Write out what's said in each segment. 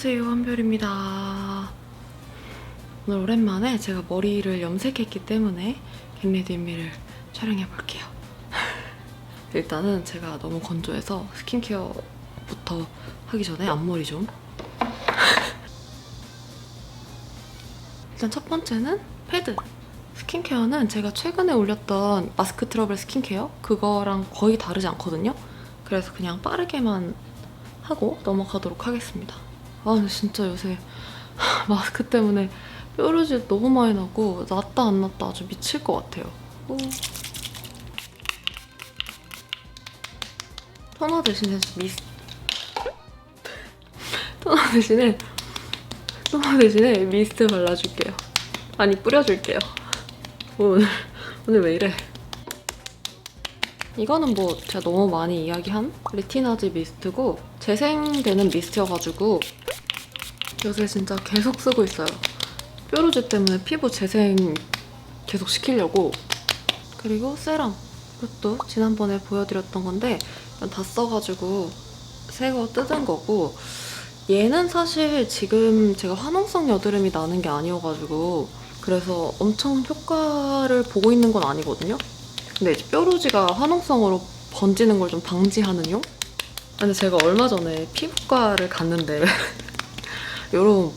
안녕하세요, 한별입니다. 오늘 오랜만에 제가 머리를 염색했기 때문에 겟레디미를 촬영해볼게요. 일단은 제가 너무 건조해서 스킨케어부터 하기 전에 앞머리 좀. 일단 첫 번째는 패드. 스킨케어는 제가 최근에 올렸던 마스크 트러블 스킨케어 그거랑 거의 다르지 않거든요. 그래서 그냥 빠르게만 하고 넘어가도록 하겠습니다. 아 근데 진짜 요새 마스크 때문에 뾰루지 너무 많이 나고 났다 안 났다 아주 미칠 것 같아요. 토너 대신에 토너 대신에 미스트 발라줄게요. 아니 뿌려줄게요. 오늘 왜 이래? 이거는 뭐 제가 너무 많이 이야기한 레티나즈 미스트고 재생되는 미스트여가지고 요새 진짜 계속 쓰고 있어요. 뾰루지 때문에 피부 재생 계속 시키려고. 그리고 세럼. 이것도 지난번에 보여드렸던 건데 다 써가지고 새 거 뜯은 거고, 얘는 사실 지금 제가 화농성 여드름이 나는 게 아니어가지고 그래서 엄청 효과를 보고 있는 건 아니거든요. 근데 이제 뾰루지가 화농성으로 번지는 걸 좀 방지하는 용? 근데 제가 얼마 전에 피부과를 갔는데 여러분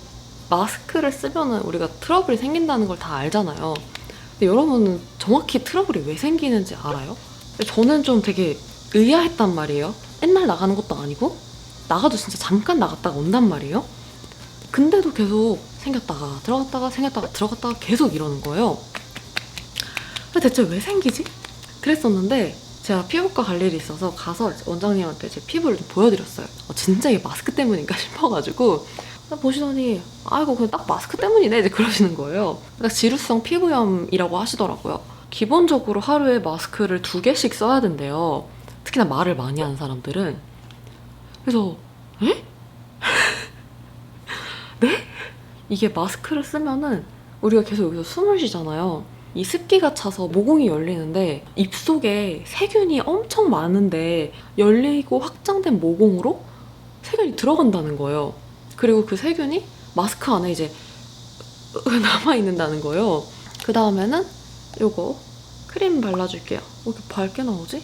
마스크를 쓰면은 우리가 트러블이 생긴다는 걸 다 알잖아요. 근데 여러분은 정확히 트러블이 왜 생기는지 알아요? 저는 좀 되게 의아했단 말이에요. 맨날 나가는 것도 아니고 나가도 진짜 잠깐 나갔다가 온단 말이에요. 근데도 계속 생겼다가 들어갔다가 생겼다가 들어갔다가 계속 이러는 거예요. 대체 왜 생기지? 그랬었는데 제가 피부과 갈 일이 있어서 가서 원장님한테 제 피부를 좀 보여드렸어요. 진짜 이게 마스크 때문인가 싶어가지고 보시더니 아이고 그냥 딱 마스크 때문이네 이제 그러시는 거예요. 그러니까 지루성 피부염이라고 하시더라고요. 기본적으로 하루에 마스크를 2개씩 써야 된대요. 특히나 말을 많이 하는 사람들은. 그래서 에? 네? 이게 마스크를 쓰면은 우리가 계속 여기서 숨을 쉬잖아요. 이 습기가 차서 모공이 열리는데 입속에 세균이 엄청 많은데 열리고 확장된 모공으로 세균이 들어간다는 거예요. 그리고 그 세균이 마스크 안에 이제 남아있는다는 거예요. 그 다음에는 요거 크림 발라줄게요. 왜 이렇게 밝게 나오지?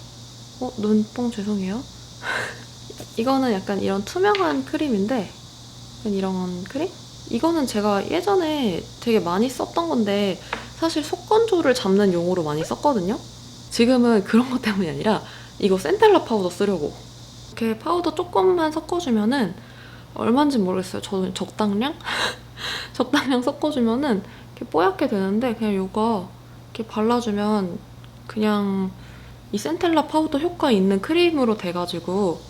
눈뽕 죄송해요. 이거는 약간 이런 투명한 크림인데 이런 크림? 이거는 제가 예전에 되게 많이 썼던 건데 사실 속건조를 잡는 용으로 많이 썼거든요. 지금은 그런 것 때문이 아니라 이거 센텔라 파우더 쓰려고. 이렇게 파우더 조금만 섞어주면은 얼마인지 모르겠어요. 저는 적당량? 적당량 섞어주면은 이렇게 뽀얗게 되는데 그냥 이거 이렇게 발라주면 그냥 이 센텔라 파우더 효과 있는 크림으로 돼가지고.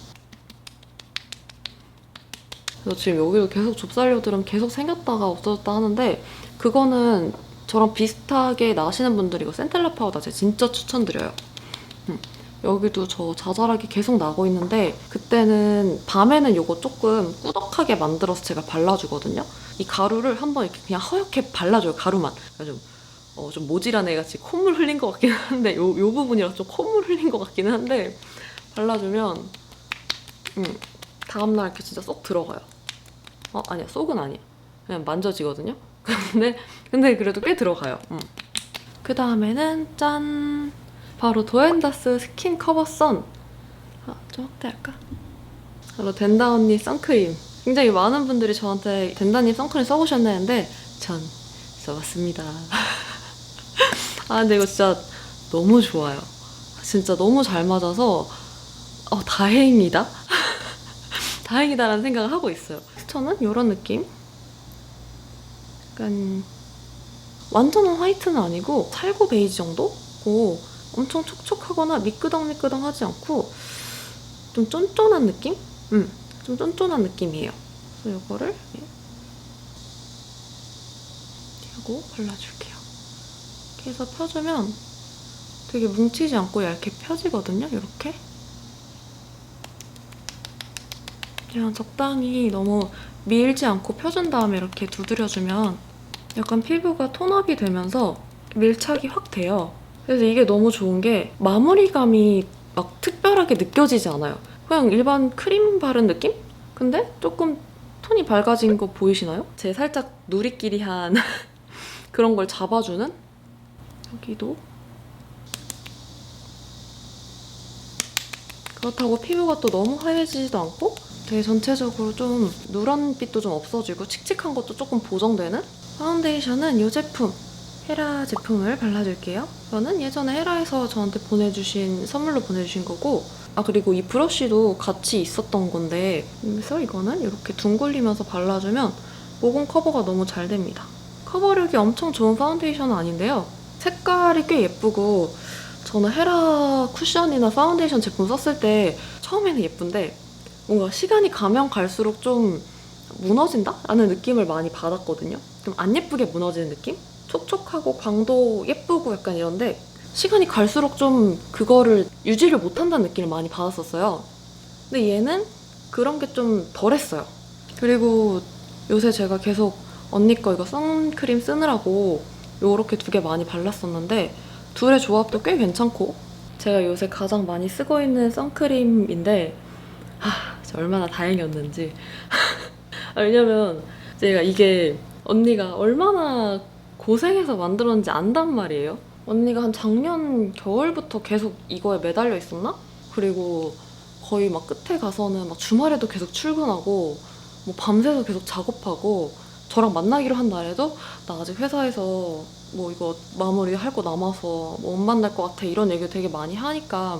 그래서 지금 여기도 계속 좁쌀 여드름 계속 생겼다가 없어졌다 하는데 그거는 저랑 비슷하게 나시는 분들이 이거 센텔라 파우더 제가 진짜 추천드려요. 여기도 저 자잘하게 계속 나고 있는데 그때는 밤에는 이거 조금 꾸덕하게 만들어서 제가 발라주거든요. 이 가루를 한번 이렇게 그냥 허옇게 발라줘요. 가루만. 좀 모질한 애같이 콧물 흘린 것 같기는 한데 요 부분이라 좀 콧물 흘린 것 같기는 한데 발라주면 다음날 이렇게 진짜 쏙 들어가요. 아니야, 쏙은 아니야. 그냥 만져지거든요. 근데 그래도 꽤 들어가요. 그 다음에는 짠! 바로 도앤다스 스킨 커버 선. 좀 확대할까? 바로 덴다 언니 선크림. 굉장히 많은 분들이 저한테 덴다님 선크림 써보셨나는데 전 써봤습니다. 근데 이거 진짜 너무 좋아요. 진짜 너무 잘 맞아서 다행이다. 다행이다라는 생각을 하고 있어요. 텍스처는 이런 느낌? 약간 완전한 화이트는 아니고 살구 베이지 정도고 엄청 촉촉하거나 미끄덩미끄덩하지 않고 좀 쫀쫀한 느낌? 좀 쫀쫀한 느낌이에요. 그래서 이거를 이렇게 하고 발라줄게요. 이렇게 해서 펴주면 되게 뭉치지 않고 얇게 펴지거든요. 이렇게. 그냥 적당히 너무 밀지 않고 펴준 다음에 이렇게 두드려주면 약간 피부가 톤업이 되면서 밀착이 확 돼요. 그래서 이게 너무 좋은 게 마무리감이 막 특별하게 느껴지지 않아요. 그냥 일반 크림 바른 느낌? 근데 조금 톤이 밝아진 거 보이시나요? 제 살짝 누리끼리한 그런 걸 잡아주는? 여기도 그렇다고 피부가 또 너무 하얘지지도 않고 되게 전체적으로 좀 누런빛도 좀 없어지고 칙칙한 것도 조금 보정되는? 파운데이션은 이 제품 헤라 제품을 발라줄게요. 이거는 예전에 헤라에서 저한테 선물로 보내주신 거고, 그리고 이 브러쉬도 같이 있었던 건데, 그래서 이거는 이렇게 둥글리면서 발라주면 모공 커버가 너무 잘 됩니다. 커버력이 엄청 좋은 파운데이션은 아닌데요. 색깔이 꽤 예쁘고, 저는 헤라 쿠션이나 파운데이션 제품 썼을 때 처음에는 예쁜데 뭔가 시간이 가면 갈수록 좀 무너진다? 라는 느낌을 많이 받았거든요. 좀 안 예쁘게 무너지는 느낌? 촉촉하고 광도 예쁘고 약간 이런데 시간이 갈수록 좀 그거를 유지를 못한다는 느낌을 많이 받았었어요. 근데 얘는 그런 게 좀 덜했어요. 그리고 요새 제가 계속 언니 거 이거 선크림 쓰느라고 요렇게 두 개 많이 발랐었는데 둘의 조합도 꽤 괜찮고, 제가 요새 가장 많이 쓰고 있는 선크림인데 진짜 얼마나 다행이었는지. 왜냐면 제가 이게 언니가 얼마나 고생해서 만들었는지 안단 말이에요. 언니가 한 작년 겨울부터 계속 이거에 매달려 있었나? 그리고 거의 막 끝에 가서는 막 주말에도 계속 출근하고 뭐 밤새서 계속 작업하고, 저랑 만나기로 한 날에도 나 아직 회사에서 뭐 이거 마무리 할 거 남아서 뭐 못 만날 것 같아 이런 얘기를 되게 많이 하니까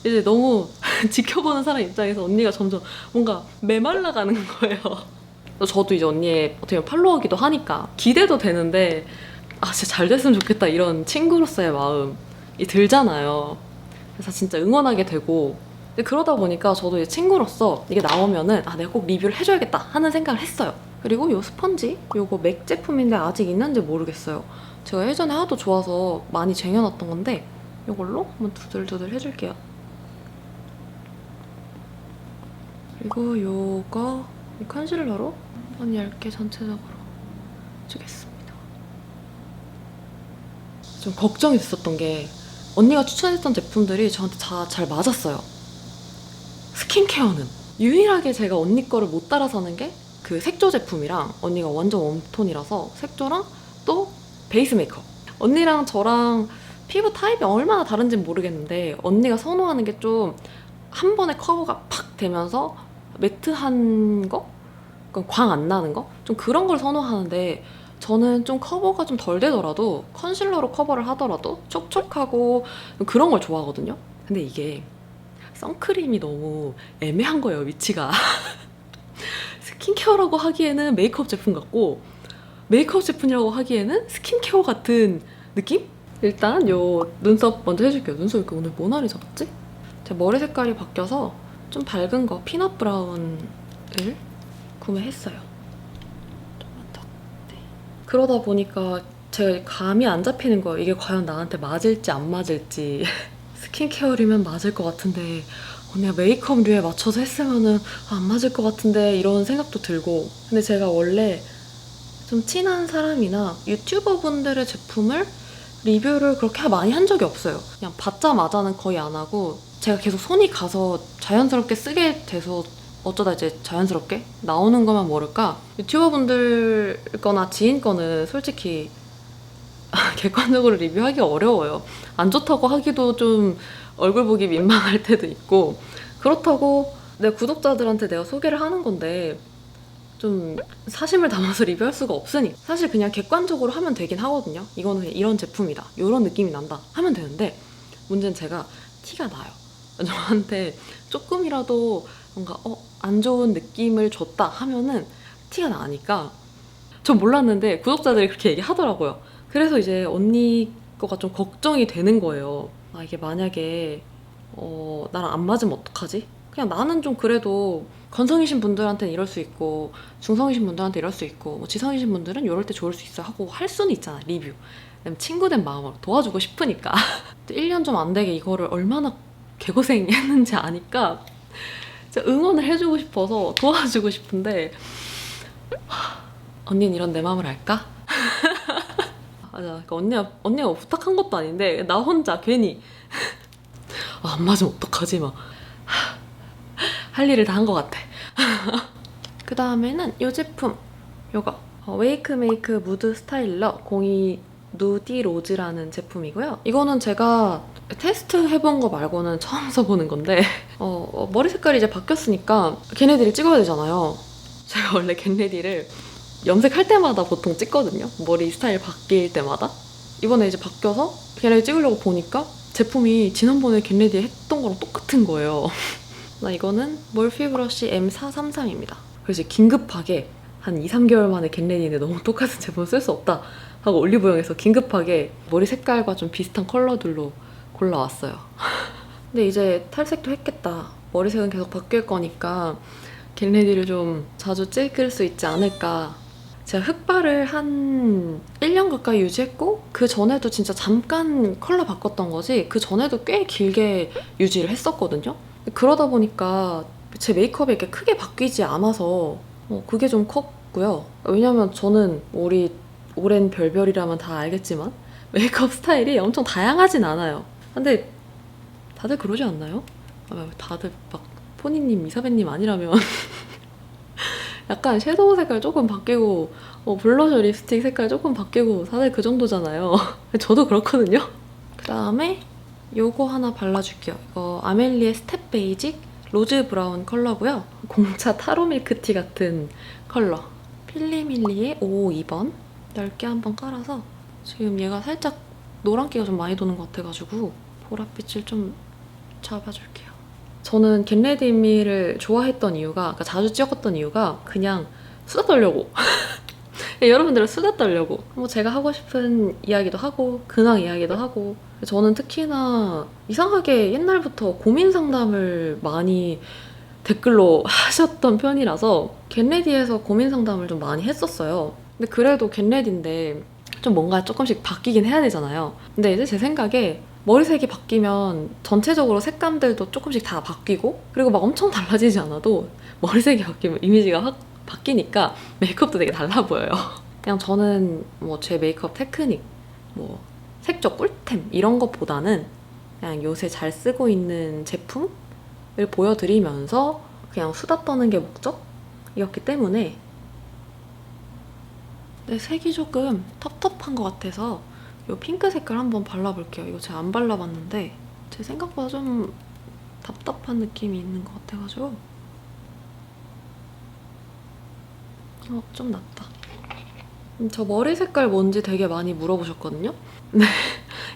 이제 너무 지켜보는 사람 입장에서 언니가 점점 뭔가 메말라가는 거예요. 저도 이제 언니의 어떻게 보면 팔로워기도 하니까 기대도 되는데 진짜 잘 됐으면 좋겠다 이런 친구로서의 마음이 들잖아요. 그래서 진짜 응원하게 되고, 근데 그러다 보니까 저도 이제 친구로서 이게 나오면은 내가 꼭 리뷰를 해줘야겠다 하는 생각을 했어요. 그리고 이 스펀지, 이거 맥 제품인데 아직 있는지 모르겠어요. 제가 예전에 하도 좋아서 많이 쟁여놨던 건데 이걸로 한번 두들두들 해줄게요. 그리고 요거 이 컨실러로 한번 얇게 전체적으로 해주겠습니다. 좀 걱정이 됐었던 게 언니가 추천했던 제품들이 저한테 다 잘 맞았어요. 스킨케어는 유일하게 제가 언니 거를 못 따라서 하는 게 그 색조 제품이랑, 언니가 완전 웜톤이라서 색조랑 또 베이스 메이크업. 언니랑 저랑 피부 타입이 얼마나 다른지는 모르겠는데 언니가 선호하는 게 좀 한 번에 커버가 팍 되면서 매트한 거? 광 안 나는 거? 좀 그런 걸 선호하는데 저는 좀 커버가 좀 덜 되더라도 컨실러로 커버를 하더라도 촉촉하고 그런 걸 좋아하거든요. 근데 이게 선크림이 너무 애매한 거예요, 위치가. 스킨케어라고 하기에는 메이크업 제품 같고 메이크업 제품이라고 하기에는 스킨케어 같은 느낌? 일단 요 눈썹 먼저 해줄게요. 눈썹 이렇게 오늘 뭐 날이 잡았지? 제 머리 색깔이 바뀌어서 좀 밝은 거 피넛 브라운을 구매했어요. 좀만 더. 네. 그러다 보니까 제가 감이 안 잡히는 거예요. 이게 과연 나한테 맞을지 안 맞을지. 스킨케어류면 맞을 것 같은데 언니가 메이크업류에 맞춰서 했으면은 안 맞을 것 같은데 이런 생각도 들고. 근데 제가 원래 좀 친한 사람이나 유튜버 분들의 제품을 리뷰를 그렇게 많이 한 적이 없어요. 그냥 받자마자는 거의 안 하고 제가 계속 손이 가서 자연스럽게 쓰게 돼서 어쩌다 이제 자연스럽게 나오는 것만 모를까. 유튜버 분들 거나 지인 거는 솔직히 객관적으로 리뷰하기 어려워요. 안 좋다고 하기도 좀 얼굴 보기 민망할 때도 있고, 그렇다고 내 구독자들한테 내가 소개를 하는 건데 좀 사심을 담아서 리뷰할 수가 없으니 사실 그냥 객관적으로 하면 되긴 하거든요. 이거는 그냥 이런 제품이다, 이런 느낌이 난다 하면 되는데, 문제는 제가 티가 나요. 저한테 조금이라도 뭔가 안 좋은 느낌을 줬다 하면은 티가 나니까. 전 몰랐는데 구독자들이 그렇게 얘기하더라고요. 그래서 이제 언니 거가 좀 걱정이 되는 거예요. 이게 만약에 나랑 안 맞으면 어떡하지? 그냥 나는 좀 그래도 건성이신 분들한테는 이럴 수 있고 중성이신 분들한테 이럴 수 있고 뭐 지성이신 분들은 이럴 때 좋을 수 있어 하고 할 수는 있잖아, 리뷰. 친구된 마음으로 도와주고 싶으니까. 1년 좀 안 되게 이거를 얼마나 개고생했는지 아니까 진짜 응원을 해주고 싶어서 도와주고 싶은데 언니는 이런 내 마음을 알까? 맞아. 그러니까 언니가 부탁한 것도 아닌데 나 혼자 괜히 안 맞으면 어떡하지 막 할 일을 다 한 것 같아. 그 다음에는 이 제품, 요거 웨이크메이크 무드 스타일러 02 누디 로즈라는 제품이고요. 이거는 제가 테스트 해본 거 말고는 처음 써보는 건데 머리 색깔이 이제 바뀌었으니까 걔네들이 찍어야 되잖아요. 제가 원래 걔네들을 염색할 때마다 보통 찍거든요. 머리 스타일 바뀔 때마다. 이번에 이제 바뀌어서 걔네들 찍으려고 보니까 제품이 지난번에 걔네들이 했던 거랑 똑같은 거예요. 나 이거는 몰피 브러쉬 M433입니다. 그래서 긴급하게 한 2, 3개월 만에 겟레디인데 너무 똑같은 제품을 쓸 수 없다 하고 올리브영에서 긴급하게 머리 색깔과 좀 비슷한 컬러들로 골라왔어요. 근데 이제 탈색도 했겠다. 머리색은 계속 바뀔 거니까 겟레디를 좀 자주 찍을 수 있지 않을까. 제가 흑발을 한 1년 가까이 유지했고 그 전에도 진짜 잠깐 컬러 바꿨던 거지 그 전에도 꽤 길게 유지를 했었거든요. 그러다 보니까 제 메이크업이 이렇게 크게 바뀌지 않아서 그게 좀 컸고요. 왜냐면 저는 우리 오랜 별별이라면 다 알겠지만 메이크업 스타일이 엄청 다양하진 않아요. 근데 다들 그러지 않나요? 다들 막 포니님, 이사배님 아니라면 약간 섀도우 색깔 조금 바뀌고 블러셔, 립스틱 색깔 조금 바뀌고 다들 그 정도잖아요. 저도 그렇거든요. 그 다음에 요거 하나 발라줄게요. 이거 아멜리의 스텝 베이직 로즈 브라운 컬러고요. 공차 타로 밀크티 같은 컬러. 필리밀리의 552번 넓게 한번 깔아서 지금 얘가 살짝 노란기가 좀 많이 도는 것 같아가지고 보랏빛을 좀 잡아줄게요. 저는 겟레디미를 좋아했던 이유가, 그러니까 자주 찍었던 이유가 그냥 수다 떨려고. 여러분들은 수다 떨려고. 제가 하고 싶은 이야기도 하고 근황 이야기도 하고. 저는 특히나 이상하게 옛날부터 고민 상담을 많이 댓글로 하셨던 편이라서 겟레디에서 고민 상담을 좀 많이 했었어요. 근데 그래도 겟레디인데 좀 뭔가 조금씩 바뀌긴 해야 되잖아요. 근데 이제 제 생각에 머리색이 바뀌면 전체적으로 색감들도 조금씩 다 바뀌고 그리고 막 엄청 달라지지 않아도 머리색이 바뀌면 이미지가 확 바뀌니까 메이크업도 되게 달라 보여요. 그냥 저는 제 메이크업 테크닉, 색조 꿀템 이런 것보다는 그냥 요새 잘 쓰고 있는 제품을 보여드리면서 그냥 수다 떠는 게 목적이었기 때문에 근데 색이 조금 텁텁한 것 같아서 이 핑크 색깔 한번 발라볼게요. 이거 제가 안 발라봤는데 제 생각보다 좀 답답한 느낌이 있는 것 같아가지고 좀 낫다. 저 머리 색깔 뭔지 되게 많이 물어보셨거든요? 근데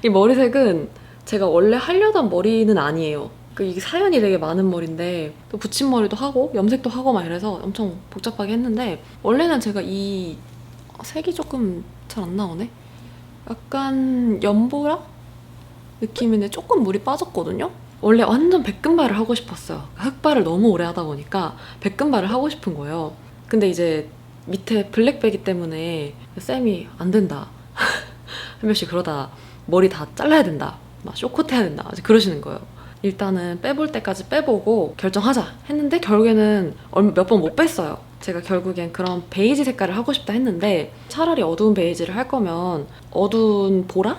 이 머리색은 제가 원래 하려던 머리는 아니에요. 이게 사연이 되게 많은 머리인데 또 붙임머리도 하고 염색도 하고 막 이래서 엄청 복잡하게 했는데 원래는 제가 이 색이 조금 잘 안 나오네? 약간 연보라 느낌인데 조금 물이 빠졌거든요? 원래 완전 백금발을 하고 싶었어요. 흑발을 너무 오래 하다 보니까 백금발을 하고 싶은 거예요. 근데 이제 밑에 블랙배기 때문에 쌤이 안 된다. 한 명씩 그러다 머리 다 잘라야 된다. 막 쇼컷 해야 된다. 그러시는 거예요. 일단은 빼볼 때까지 빼보고 결정하자 했는데 결국에는 몇 번 못 뺐어요. 제가 결국엔 그런 베이지 색깔을 하고 싶다 했는데 차라리 어두운 베이지를 할 거면 어두운 보라?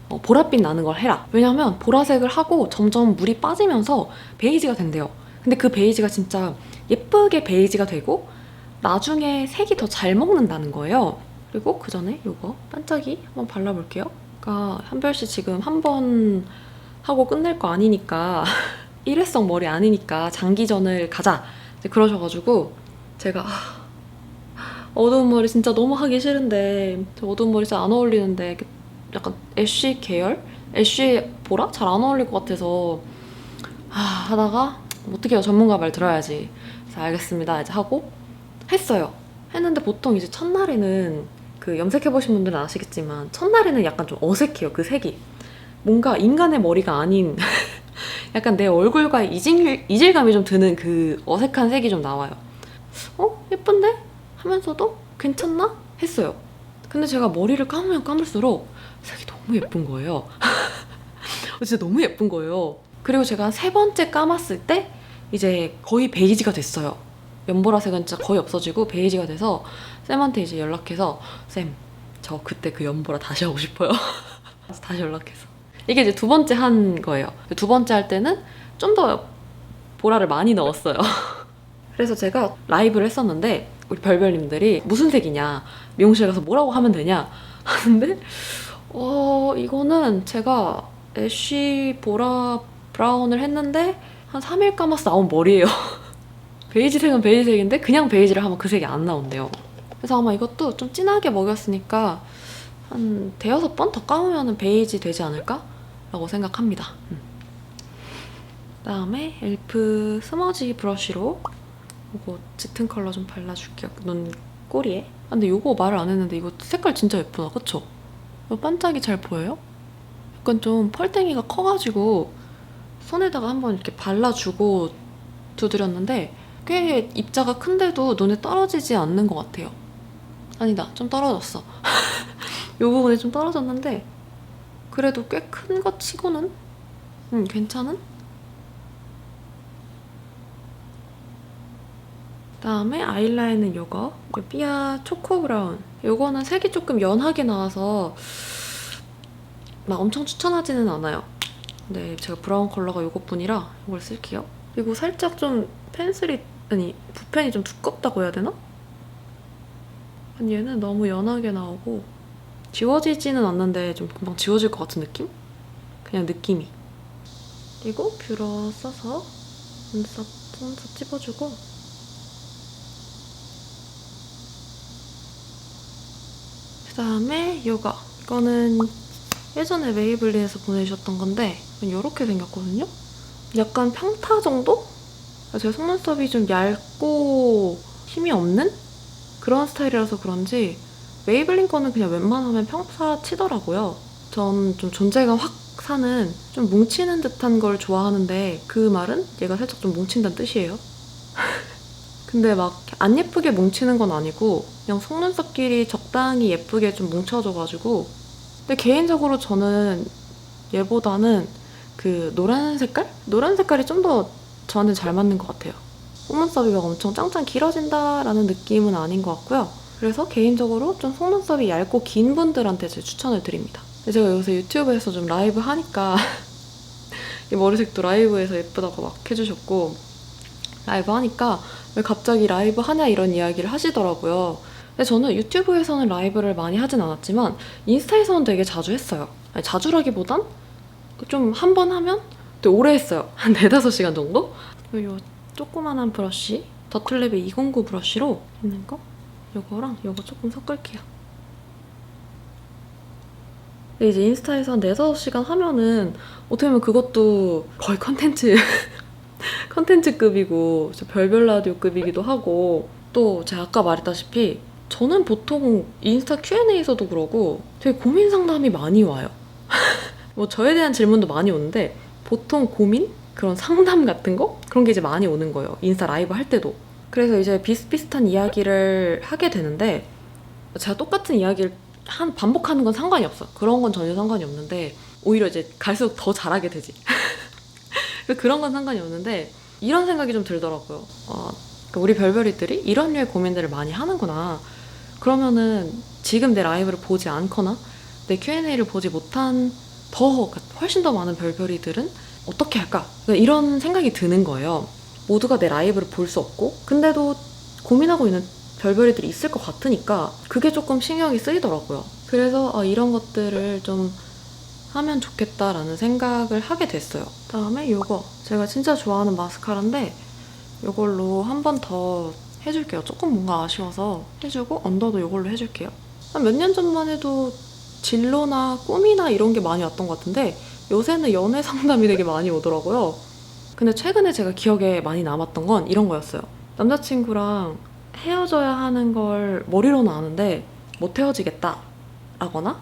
보랏빛 나는 걸 해라. 왜냐면 보라색을 하고 점점 물이 빠지면서 베이지가 된대요. 근데 그 베이지가 진짜 예쁘게 베이지가 되고 나중에 색이 더 잘 먹는다는 거예요. 그리고 그 전에 이거 반짝이 한번 발라볼게요. 그러니까 한별씨 지금 한 번 하고 끝낼 거 아니니까 일회성 머리 아니니까 장기전을 가자 그러셔가지고 제가 어두운 머리 진짜 너무 하기 싫은데 저 어두운 머리 진짜 안 어울리는데 약간 애쉬 계열? 애쉬 보라? 잘 안 어울릴 것 같아서 하다가 어떻게 해요? 전문가 말 들어야지. 그래서 알겠습니다 이제 하고 했어요. 했는데 보통 이제 첫날에는 염색해보신 분들은 아시겠지만 첫날에는 약간 좀 어색해요. 그 색이 뭔가 인간의 머리가 아닌 약간 내 얼굴과의 이질감이 좀 드는 그 어색한 색이 좀 나와요. 예쁜데? 하면서도 괜찮나? 했어요. 근데 제가 머리를 감으면 감을수록 색이 너무 예쁜 거예요. 진짜 너무 예쁜 거예요. 그리고 제가 한 3번째 감았을 때 이제 거의 베이지가 됐어요. 연보라색은 진짜 거의 없어지고 베이지가 돼서 쌤한테 이제 연락해서 쌤, 저 그때 그 연보라 다시 하고 싶어요. 다시 연락해서 이게 이제 2번째 한 거예요. 2번째 할 때는 좀 더 보라를 많이 넣었어요. 그래서 제가 라이브를 했었는데 우리 별별님들이 무슨 색이냐, 미용실 가서 뭐라고 하면 되냐 하는데 이거는 제가 애쉬 보라 브라운을 했는데 한 3일 감아서 나온 머리예요. 베이지색은 베이지색인데 그냥 베이지를 하면 그 색이 안 나온대요. 그래서 아마 이것도 좀 진하게 먹였으니까 한 대여섯 번 더 감으면 베이지 되지 않을까? 라고 생각합니다. 그다음에 엘프 스머지 브러쉬로 이거 짙은 컬러 좀 발라줄게요. 눈 꼬리에. 근데 이거 말을 안 했는데 이거 색깔 진짜 예쁘다. 그쵸? 이거 반짝이 잘 보여요? 약간 좀 펄땡이가 커가지고 손에다가 한번 이렇게 발라주고 두드렸는데 꽤 입자가 큰데도 눈에 떨어지지 않는 것 같아요. 아니다, 좀 떨어졌어. 이 부분이 좀 떨어졌는데 그래도 꽤 큰 것 치고는 괜찮은? 그다음에 아이라인은 이거 삐아 초코 브라운. 이거는 색이 조금 연하게 나와서 막 엄청 추천하지는 않아요. 근데 제가 브라운 컬러가 이것뿐이라 이걸 쓸게요. 그리고 살짝 좀 붓펜이 좀 두껍다고 해야 되나? 얘는 너무 연하게 나오고 지워지지는 않는데 좀 금방 지워질 것 같은 느낌? 그냥 느낌이. 그리고 뷰러 써서 눈썹 찝어주고 그다음에 이거는 예전에 메이블린에서 보내주셨던 건데 이렇게 생겼거든요? 약간 평타 정도? 제 속눈썹이 좀 얇고 힘이 없는? 그런 스타일이라서 그런지 메이블린 거는 그냥 웬만하면 평타 치더라고요. 전 좀 존재감 확 사는 좀 뭉치는 듯한 걸 좋아하는데 그 말은 얘가 살짝 좀 뭉친다는 뜻이에요. 근데 막 안 예쁘게 뭉치는 건 아니고 그냥 속눈썹끼리 적당히 예쁘게 좀 뭉쳐져가지고 근데 개인적으로 저는 얘보다는 그 노란 색깔? 노란 색깔이 좀 더 저한테 잘 맞는 것 같아요. 속눈썹이 막 엄청 짱짱 길어진다라는 느낌은 아닌 것 같고요. 그래서 개인적으로 좀 속눈썹이 얇고 긴 분들한테 제 추천을 드립니다. 제가 요새 유튜브에서 좀 라이브 하니까 이 머리색도 라이브에서 예쁘다고 막 해주셨고 라이브 하니까 왜 갑자기 라이브 하냐 이런 이야기를 하시더라고요. 근데 저는 유튜브에서는 라이브를 많이 하진 않았지만 인스타에서는 되게 자주 했어요. 아니, 자주라기보단 좀 한 번 하면 되게 오래 했어요. 한 4-5시간 정도? 그리고 요 조그만한 브러쉬 더틀랩의 209 브러쉬로 있는 거 요거랑 요거 조금 섞을게요. 근데 이제 인스타에서 한 4-5시간 하면은 어떻게 보면 그것도 거의 컨텐츠급이고 별별 라디오급이기도 하고 또 제가 아까 말했다시피 저는 보통 인스타 Q&A에서도 그러고 되게 고민 상담이 많이 와요. 뭐 저에 대한 질문도 많이 오는데 보통 고민? 그런 상담 같은 거? 그런 게 이제 많이 오는 거예요. 인스타 라이브 할 때도. 그래서 이제 비슷비슷한 이야기를 하게 되는데 제가 똑같은 이야기를 반복하는 건 상관이 없어. 그런 건 전혀 상관이 없는데 오히려 이제 갈수록 더 잘하게 되지. 그런 건 상관이 없는데 이런 생각이 좀 들더라고요. 우리 별별이들이 이런 류의 고민들을 많이 하는구나. 그러면은 지금 내 라이브를 보지 않거나 내 Q&A를 보지 못한 훨씬 더 많은 별별이들은 어떻게 할까? 이런 생각이 드는 거예요. 모두가 내 라이브를 볼 수 없고 근데도 고민하고 있는 별별이들이 있을 것 같으니까 그게 조금 신경이 쓰이더라고요. 그래서 이런 것들을 좀 하면 좋겠다라는 생각을 하게 됐어요. 그다음에 이거 제가 진짜 좋아하는 마스카라인데 이걸로 한 번 더 해줄게요. 조금 뭔가 아쉬워서 해주고 언더도 이걸로 해줄게요. 한 몇 년 전만 해도 진로나 꿈이나 이런 게 많이 왔던 것 같은데 요새는 연애 상담이 되게 많이 오더라고요. 근데 최근에 제가 기억에 많이 남았던 건 이런 거였어요. 남자친구랑 헤어져야 하는 걸 머리로는 아는데 못 헤어지겠다 라거나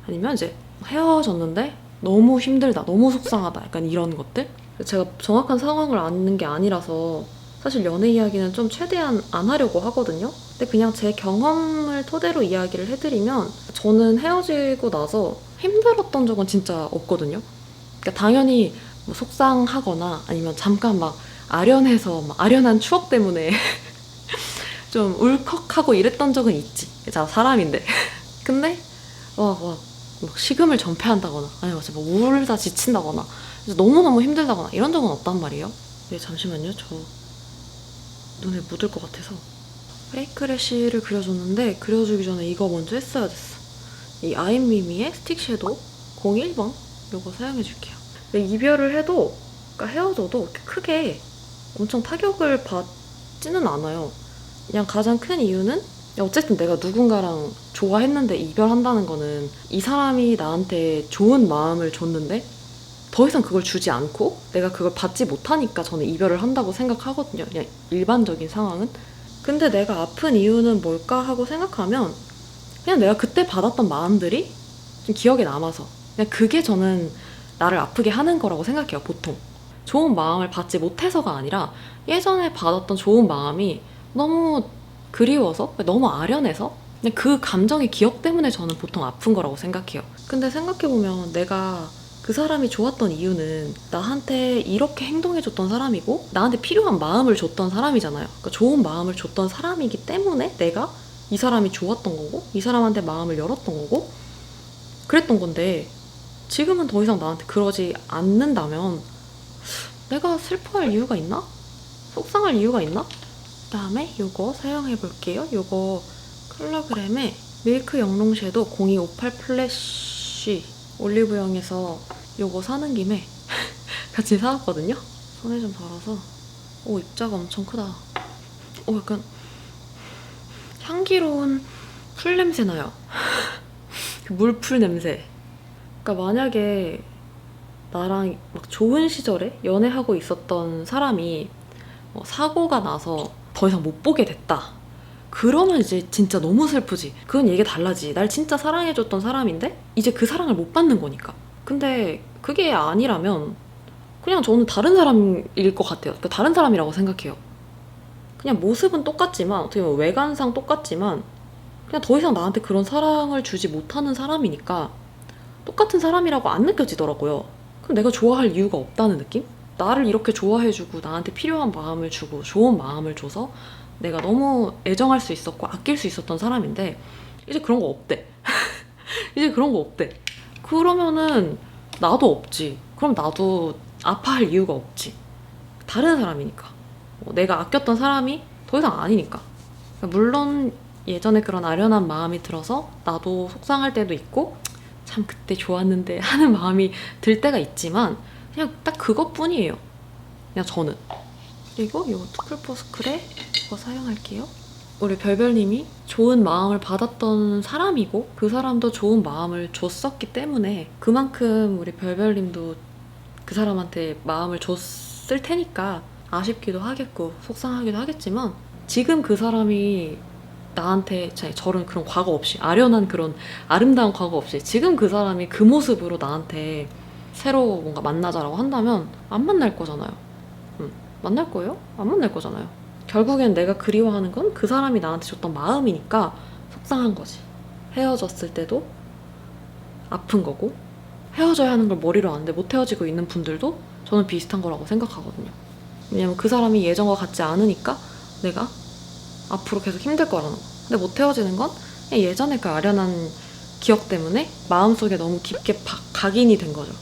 아니면 이제 헤어졌는데 너무 힘들다, 너무 속상하다 약간 이런 것들? 제가 정확한 상황을 아는 게 아니라서 사실 연애 이야기는 좀 최대한 안 하려고 하거든요. 근데 그냥 제 경험을 토대로 이야기를 해드리면 저는 헤어지고 나서 힘들었던 적은 진짜 없거든요. 그러니까 당연히 뭐 속상하거나 아니면 잠깐 막 아련해서 막 아련한 추억 때문에 좀 울컥하고 이랬던 적은 있지. 제가 사람인데. 근데 막 식음을 전폐한다거나 아니면 막 울다 지친다거나 너무너무 힘들다거나 이런 적은 없단 말이에요. 네, 잠시만요. 저 눈에 묻을 것 같아서. 페이크 래쉬를 그려줬는데 그려주기 전에 이거 먼저 했어야 됐어. 이 아임미미의 스틱 섀도우 01번 이거 사용해줄게요. 이별을 해도, 그러니까 헤어져도 이렇게 크게 엄청 타격을 받지는 않아요. 그냥 가장 큰 이유는 어쨌든 내가 누군가랑 좋아했는데 이별한다는 거는 이 사람이 나한테 좋은 마음을 줬는데 더 이상 그걸 주지 않고 내가 그걸 받지 못하니까 저는 이별을 한다고 생각하거든요. 그냥 일반적인 상황은. 근데 내가 아픈 이유는 뭘까 하고 생각하면 그냥 내가 그때 받았던 마음들이 좀 기억에 남아서 그냥 그게 저는 나를 아프게 하는 거라고 생각해요. 보통 좋은 마음을 받지 못해서가 아니라 예전에 받았던 좋은 마음이 너무 그리워서, 너무 아련해서 그냥 그 감정의 기억 때문에 저는 보통 아픈 거라고 생각해요. 근데 생각해보면 내가 그 사람이 좋았던 이유는 나한테 이렇게 행동해줬던 사람이고 나한테 필요한 마음을 줬던 사람이잖아요. 그러니까 좋은 마음을 줬던 사람이기 때문에 내가 이 사람이 좋았던 거고 이 사람한테 마음을 열었던 거고 그랬던 건데 지금은 더 이상 나한테 그러지 않는다면 내가 슬퍼할 이유가 있나? 속상할 이유가 있나? 그다음에 이거 사용해볼게요. 이거 컬러그램의 밀크 영롱 섀도우 0258 플래시 올리브영에서 이거 사는 김에 같이 사왔거든요. 손에 좀 덜어서. 오, 입자가 엄청 크다. 오, 약간 향기로운 풀 냄새 나요. 물풀 냄새. 그러니까 만약에 나랑 막 좋은 시절에 연애하고 있었던 사람이 사고가 나서 더 이상 못 보게 됐다. 그러면 이제 진짜 너무 슬프지. 그건 얘기가 달라지. 날 진짜 사랑해줬던 사람인데 이제 그 사랑을 못 받는 거니까. 근데 그게 아니라면 그냥 저는 다른 사람일 것 같아요. 그러니까 다른 사람이라고 생각해요. 그냥 모습은 똑같지만 어떻게 보면 외관상 똑같지만 그냥 더 이상 나한테 그런 사랑을 주지 못하는 사람이니까 똑같은 사람이라고 안 느껴지더라고요. 그럼 내가 좋아할 이유가 없다는 느낌? 나를 이렇게 좋아해주고 나한테 필요한 마음을 주고 좋은 마음을 줘서 내가 너무 애정할 수 있었고 아낄 수 있었던 사람인데 이제 그런 거 없대. 이제 그런 거 없대. 그러면은 나도 없지. 그럼 나도 아파할 이유가 없지. 다른 사람이니까. 내가 아꼈던 사람이 더 이상 아니니까. 그러니까 물론 예전에 그런 아련한 마음이 들어서 나도 속상할 때도 있고 참 그때 좋았는데 하는 마음이 들 때가 있지만 그냥 딱 그것뿐이에요. 그냥 저는. 그리고 이 투쿨포스쿨에 이거 사용할게요. 우리 별별님이 좋은 마음을 받았던 사람이고 그 사람도 좋은 마음을 줬었기 때문에 그만큼 우리 별별님도 그 사람한테 마음을 줬을 테니까 아쉽기도 하겠고 속상하기도 하겠지만 지금 그 사람이 나한테 저런 그런 과거 없이 아련한 그런 아름다운 과거 없이 지금 그 사람이 그 모습으로 나한테 새로 뭔가 만나자라고 한다면 안 만날 거잖아요. 만날 거예요? 안 만날 거잖아요. 결국엔 내가 그리워하는 건 그 사람이 나한테 줬던 마음이니까 속상한 거지. 헤어졌을 때도 아픈 거고 헤어져야 하는 걸 머리로 아는데 못 헤어지고 있는 분들도 저는 비슷한 거라고 생각하거든요. 왜냐면 그 사람이 예전과 같지 않으니까 내가 앞으로 계속 힘들 거라는 거. 근데 못 헤어지는 건 그냥 예전에 그 아련한 기억 때문에 마음속에 너무 깊게 각인이 된 거죠.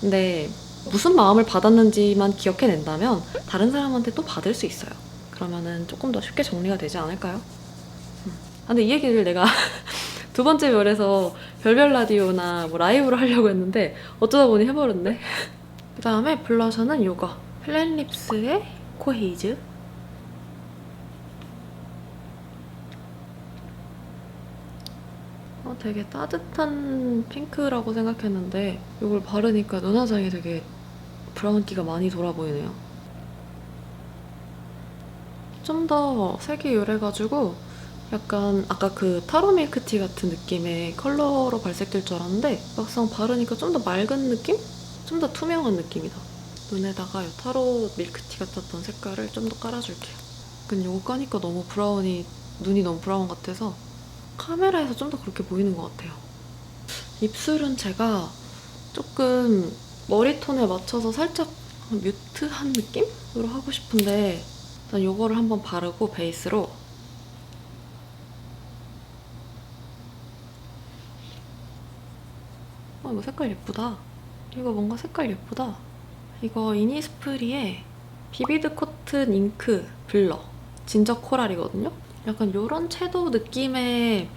근데 무슨 마음을 받았는지만 기억해낸다면 다른 사람한테 또 받을 수 있어요. 그러면은 조금 더 쉽게 정리가 되지 않을까요? 근데 이 얘기를 내가 두 번째 별에서 별별 라디오나 뭐 라이브로 하려고 했는데 어쩌다 보니 해버렸네. 그 다음에 블러셔는 이거 플랜립스의 코헤이즈. 되게 따뜻한 핑크라고 생각했는데 이걸 바르니까 눈화장이 되게 브라운기가 많이 돌아 보이네요. 좀 더 색이 요래가지고 약간 아까 그 타로 밀크티 같은 느낌의 컬러로 발색될 줄 알았는데 막상 바르니까 좀 더 맑은 느낌? 좀 더 투명한 느낌이다. 눈에다가 이 타로 밀크티 같았던 색깔을 좀 더 깔아줄게요. 근데 이거 까니까 너무 브라운이 눈이 너무 브라운 같아서 카메라에서 좀 더 그렇게 보이는 것 같아요. 입술은 제가 조금 머리톤에 맞춰서 살짝 뮤트한 느낌으로 하고 싶은데 일단 이거를 한번 바르고 베이스로 이거 색깔 예쁘다. 이거 뭔가 색깔 예쁘다. 이거 이니스프리의 비비드 코튼 잉크 블러. 진저 코랄이거든요. 약간 이런 채도 느낌의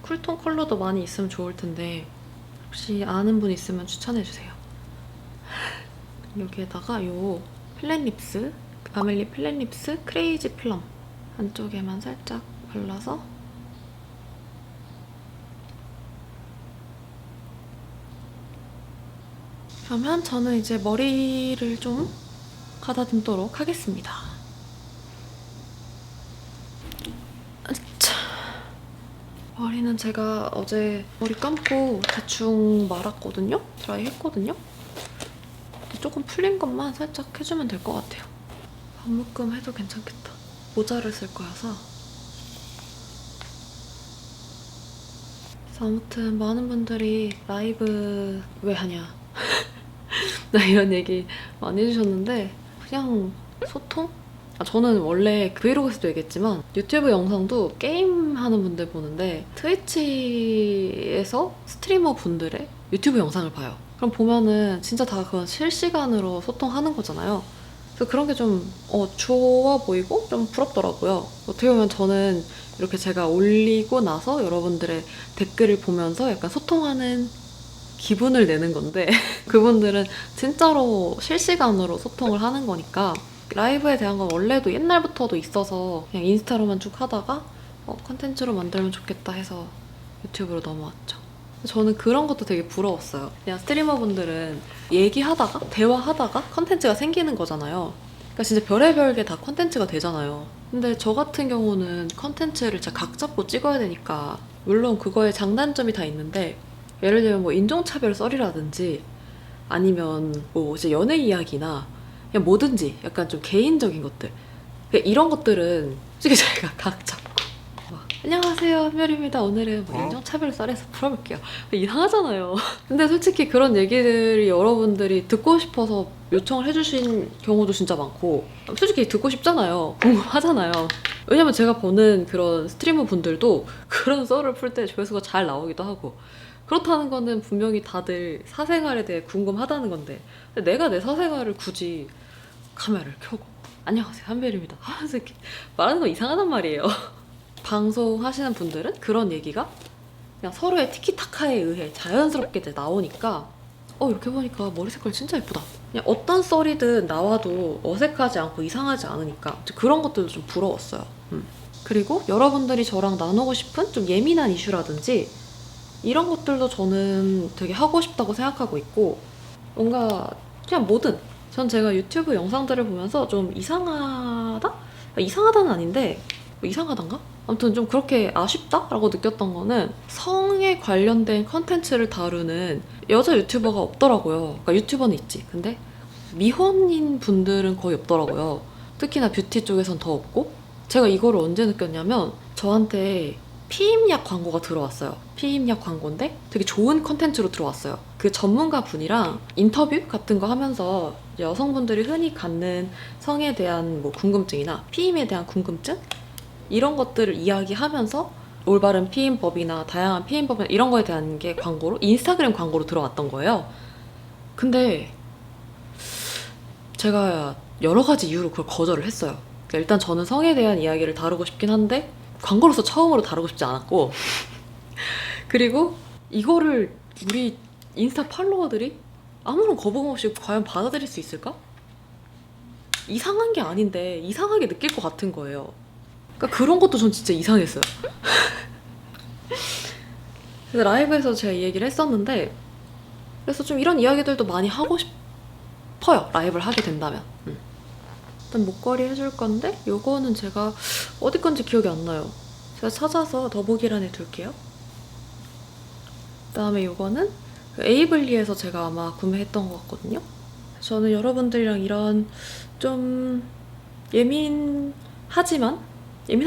쿨톤 컬러도 많이 있으면 좋을 텐데 혹시 아는 분 있으면 추천해주세요. 여기에다가 요 플랫립스, 아멜리 플랫립스 크레이지 플럼 한쪽에만 살짝 발라서 그러면 저는 이제 머리를 좀 가다듬도록 하겠습니다. 머리는 제가 어제 머리 감고 대충 말았거든요? 드라이 했거든요? 조금 풀린 것만 살짝 해주면 될 것 같아요. 반묶음 해도 괜찮겠다. 모자를 쓸 거여서. 그래서 아무튼 많은 분들이 라이브 왜 하냐 나 이런 얘기 많이 해주셨는데 그냥 소통? 저는 원래 브이로그에서도 얘기했지만 유튜브 영상도 게임하는 분들 보는데 트위치에서 스트리머 분들의 유튜브 영상을 봐요. 그럼 보면은 진짜 다 그건 실시간으로 소통하는 거잖아요. 그래서 그런 게 좀 좋아 보이고 좀 부럽더라고요. 어떻게 보면 저는 이렇게 제가 올리고 나서 여러분들의 댓글을 보면서 약간 소통하는 기분을 내는 건데 그분들은 진짜로 실시간으로 소통을 하는 거니까 라이브에 대한 건 원래도 옛날부터도 있어서 그냥 인스타로만 쭉 하다가 컨텐츠로 만들면 좋겠다 해서 유튜브로 넘어왔죠. 저는 그런 것도 되게 부러웠어요. 그냥 스트리머분들은 얘기하다가 대화하다가 컨텐츠가 생기는 거잖아요. 그러니까 진짜 별의별 게 다 컨텐츠가 되잖아요. 근데 저 같은 경우는 컨텐츠를 진짜 각 잡고 찍어야 되니까 물론 그거에 장단점이 다 있는데 예를 들면 뭐 인종차별 썰이라든지 아니면 뭐 이제 연애 이야기나 그냥 뭐든지 약간 좀 개인적인 것들 이런 것들은 솔직히 저희가 각 잡고 막 안녕하세요 한별입니다 오늘은 뭐 인종차별 썰에서 풀어볼게요 이상하잖아요. 근데 솔직히 그런 얘기들이 여러분들이 듣고 싶어서 요청을 해주신 경우도 진짜 많고 솔직히 듣고 싶잖아요. 궁금하잖아요. 왜냐면 제가 보는 그런 스트리머 분들도 그런 썰을 풀 때 조회수가 잘 나오기도 하고 그렇다는 거는 분명히 다들 사생활에 대해 궁금하다는 건데 내가 내 사생활을 굳이 카메라를 켜고 안녕하세요 한별입니다 하면서 이렇게 말하는 거 이상하단 말이에요. 방송하시는 분들은 그런 얘기가 그냥 서로의 티키타카에 의해 자연스럽게 이제 나오니까 이렇게 보니까 머리 색깔 진짜 예쁘다. 그냥 어떤 썰이든 나와도 어색하지 않고 이상하지 않으니까 그런 것들도 좀 부러웠어요. 그리고 여러분들이 저랑 나누고 싶은 좀 예민한 이슈라든지 이런 것들도 저는 되게 하고 싶다고 생각하고 있고 뭔가 그냥 뭐든 전 제가 유튜브 영상들을 보면서 좀 이상하다? 이상하다는 아닌데 이상하단가? 아무튼 좀 그렇게 아쉽다라고 느꼈던 거는 성에 관련된 컨텐츠를 다루는 여자 유튜버가 없더라고요. 그러니까 유튜버는 있지. 근데 미혼인 분들은 거의 없더라고요. 특히나 뷰티 쪽에선 더 없고 제가 이거를 언제 느꼈냐면 저한테 피임약 광고가 들어왔어요. 피임약 광고인데 되게 좋은 컨텐츠로 들어왔어요. 그 전문가 분이랑 인터뷰 같은 거 하면서 여성분들이 흔히 갖는 성에 대한 뭐 궁금증이나 피임에 대한 궁금증? 이런 것들을 이야기하면서 올바른 피임법이나 다양한 피임법이나 이런 거에 대한 게 광고로 인스타그램 광고로 들어왔던 거예요. 근데 제가 여러 가지 이유로 그걸 거절을 했어요. 그러니까 일단 저는 성에 대한 이야기를 다루고 싶긴 한데 광고로서 처음으로 다루고 싶지 않았고 그리고 이거를 우리 인스타 팔로워들이 아무런 거부감 없이 과연 받아들일 수 있을까? 이상한 게 아닌데 이상하게 느낄 것 같은 거예요. 그러니까 그런 것도 전 진짜 이상했어요. 그래서 라이브에서 제가 이 얘기를 했었는데 그래서 좀 이런 이야기들도 많이 하고 싶어요. 라이브를 하게 된다면. 일단 목걸이 해줄 건데 요거는 제가 어디 건지 기억이 안 나요. 제가 찾아서 더보기란에 둘게요. 그다음에 요거는 에이블리에서 제가 아마 구매했던 것 같거든요. 저는 여러분들이랑 이런 좀 예민할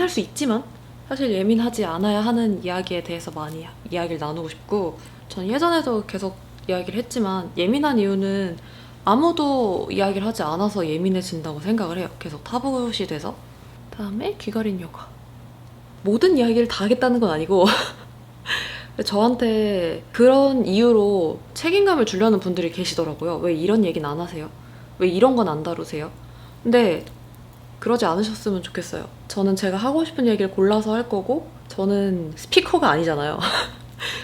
수 있지만 사실 예민하지 않아야 하는 이야기에 대해서 많이 이야기를 나누고 싶고 전 예전에도 계속 이야기를 했지만 예민한 이유는 아무도 이야기를 하지 않아서 예민해진다고 생각을 해요. 계속 타부시 돼서. 다음에 귀가린 요가. 모든 이야기를 다 하겠다는 건 아니고 저한테 그런 이유로 책임감을 주려는 분들이 계시더라고요. 왜 이런 얘기는 안 하세요? 왜 이런 건 안 다루세요? 근데 그러지 않으셨으면 좋겠어요. 저는 제가 하고 싶은 얘기를 골라서 할 거고 저는 스피커가 아니잖아요.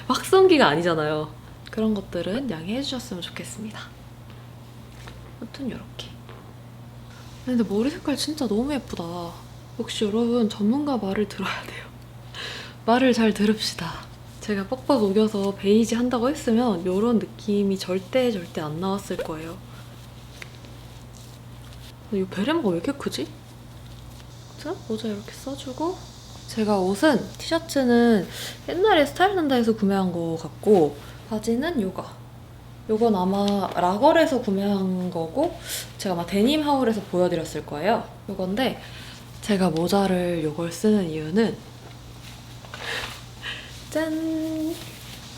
확성기가 아니잖아요. 그런 것들은 양해해 주셨으면 좋겠습니다. 아무튼 이렇게. 근데 머리 색깔 진짜 너무 예쁘다. 역시 여러분 전문가 말을 들어야 돼요. 말을 잘 들읍시다. 제가 뻑뻑 우겨서 베이지 한다고 했으면 이런 느낌이 절대 안 나왔을 거예요. 근데 이 베레모가 왜 이렇게 크지? 자, 모자 이렇게 써주고 제가 옷은 티셔츠는 옛날에 스타일 난다에서 구매한 거 같고 바지는 요건 아마 라걸에서 구매한 거고 제가 아마 데님 하울에서 보여드렸을 거예요. 요건데 제가 모자를 요걸 쓰는 이유는 짠!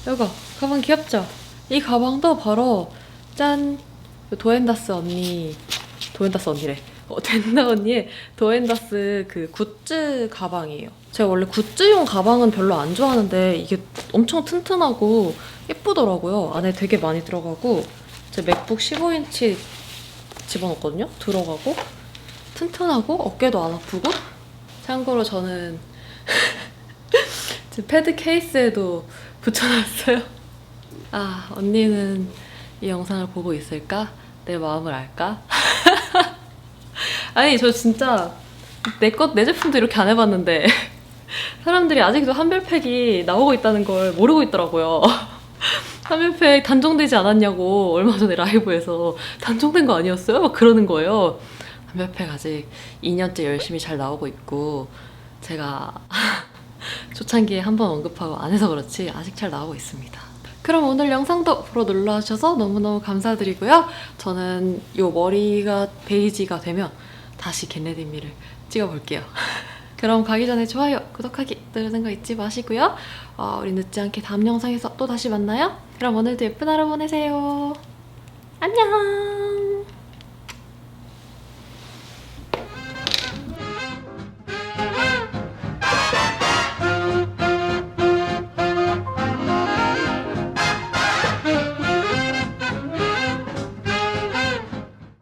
요거 가방 귀엽죠? 이 가방도 바로 짠! 도엔다스 언니래. 덴나 언니의 도엔다스 그 굿즈 가방이에요. 제가 원래 굿즈용 가방은 별로 안 좋아하는데 이게 엄청 튼튼하고 예쁘더라고요. 안에 되게 많이 들어가고 제 맥북 15인치 집어넣었거든요. 들어가고 튼튼하고 어깨도 안 아프고 참고로 저는 제 패드 케이스에도 붙여놨어요. 아, 언니는 이 영상을 보고 있을까? 내 마음을 알까? 아니, 저 진짜 내 제품도 이렇게 안 해봤는데 사람들이 아직도 한별팩이 나오고 있다는 걸 모르고 있더라고요. 한별팩 단종되지 않았냐고 얼마 전에 라이브에서 단종된 거 아니었어요? 막 그러는 거예요. 한별팩 아직 2년째 열심히 잘 나오고 있고 제가 초창기에 한 번 언급하고 안 해서 그렇지 아직 잘 나오고 있습니다. 그럼 오늘 영상도 보러 놀러와주셔서 너무너무 감사드리고요. 저는 이 머리가 베이지가 되면 다시 겟레디미를 찍어볼게요. 그럼 가기 전에 좋아요, 구독하기 누르는 거 잊지 마시고요. 우리 늦지 않게 다음 영상에서 또 다시 만나요. 그럼 오늘도 예쁜 하루 보내세요. 안녕!